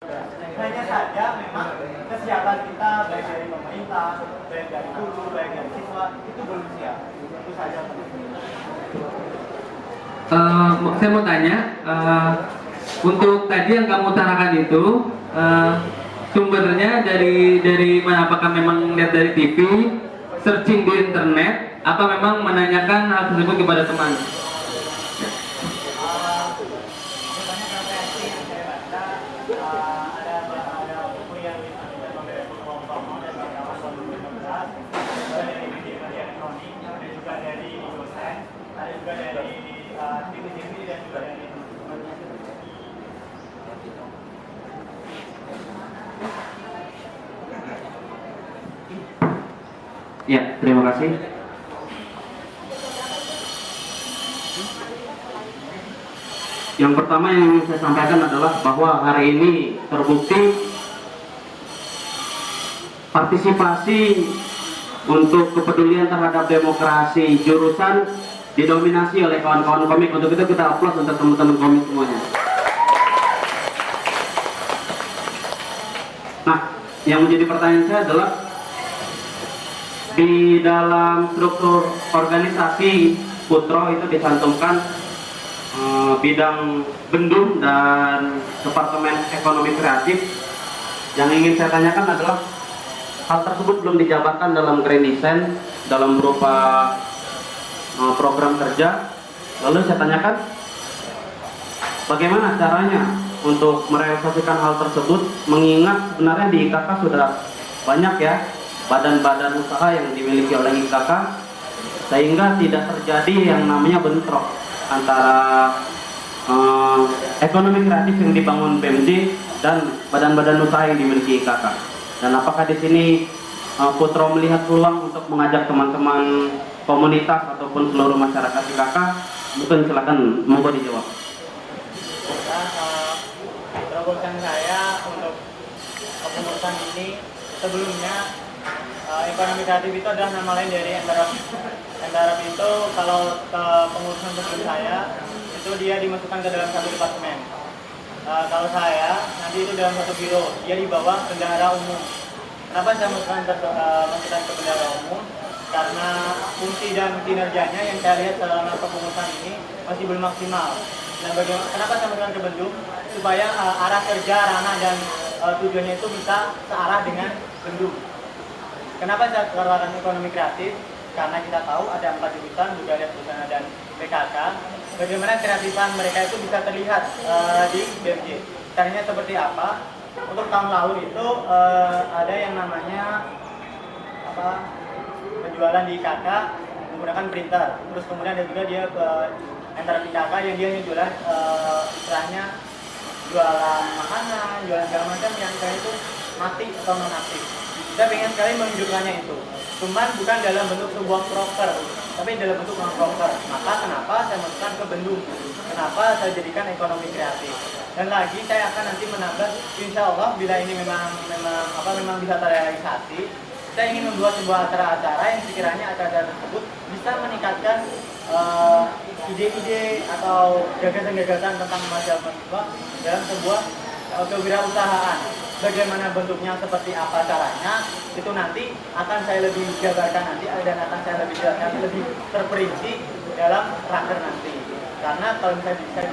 Hanya saja memang kesiapan kita baik dari pemerintah, baik dari guru, baik dari siswa itu belum siap. Itu saja. Saya mau tanya, untuk tadi yang kamu utarakan itu sumbernya dari mana? Apakah memang lihat dari TV, searching di internet, atau memang menanyakan hal tersebut kepada teman? Banyak referensi yang saya baca, ada buku yang disampaikan oleh kelompok dan kawan-kawan 2016, ada dari media elektronik, ada juga dari dosen, ada juga dari TV dan juga dari teman-teman. Ya, terima kasih. Yang pertama yang ingin saya sampaikan adalah bahwa hari ini terbukti partisipasi untuk kepedulian terhadap demokrasi jurusan didominasi oleh kawan-kawan komik. Untuk itu kita aplaus untuk teman-teman komik semuanya. Nah, yang menjadi pertanyaan saya adalah di dalam struktur organisasi Putro itu dicantumkan bidang bendung dan departemen ekonomi kreatif. Yang ingin saya tanyakan adalah hal tersebut belum dijabarkan dalam Grand Design dalam berupa program kerja. Lalu saya tanyakan bagaimana caranya untuk merealisasikan hal tersebut, mengingat sebenarnya di IKK sudah banyak ya badan-badan usaha yang dimiliki oleh IKK, sehingga tidak terjadi yang namanya bentrok antara ekonomi kreatif yang dibangun BMD dan badan-badan usaha yang dimiliki IKK. Dan apakah di sini Putro melihat peluang untuk mengajak teman-teman komunitas ataupun seluruh masyarakat IKK? Mungkin silakan, monggo dijawab. Terobosan saya untuk kepengurusan ini sebelumnya ekonomi kreatif itu adalah nama lain dari Entarap. Entarap itu kalau kepengurusan sebelum saya itu dia dimasukkan ke dalam satu departemen. Kalau saya nanti itu dalam satu biro, dia di bawah bendahara umum. Kenapa saya masukkan ke bendahara umum? Karena fungsi dan kinerjanya yang saya lihat selama kepengurusan ini masih belum maksimal. Dan kenapa saya masukkan ke bendung? Supaya arah kerja, ranah dan tujuannya itu bisa searah dengan bendung. Kenapa saya keluarkan ekonomi kreatif? Karena kita tahu ada 4 jurusan, budaya, busana, dan PKK. Bagaimana kreatifan mereka itu bisa terlihat di BMJ. Caranya seperti apa? Untuk tahun lalu itu ada yang namanya penjualan di IKK menggunakan printer. Terus kemudian ada juga dia antara IKK yang dia jualan istilahnya jualan makanan, jualan segala macam yang kayak itu mati atau non aktif. Kita ingin sekali menghidupkannya itu. Cuman bukan dalam bentuk sebuah proker, tapi dalam bentuk non-proker. Maka kenapa saya masukkan ke bendung? Kenapa saya jadikan ekonomi kreatif? Dan lagi saya akan nanti menambah, insya Allah bila ini memang bisa terrealisasi, saya ingin membuat sebuah acara-acara yang sekiranya acara tersebut bisa meningkatkan ide-ide atau gagasan-gagasan tentang mahasiswa dalam sebuah kewirausahaan. Bagaimana bentuknya, seperti apa caranya, itu nanti akan saya lebih jabarkan nanti dan akan saya lebih jelaskan lebih terperinci dalam raker nanti. Karena kalau misalnya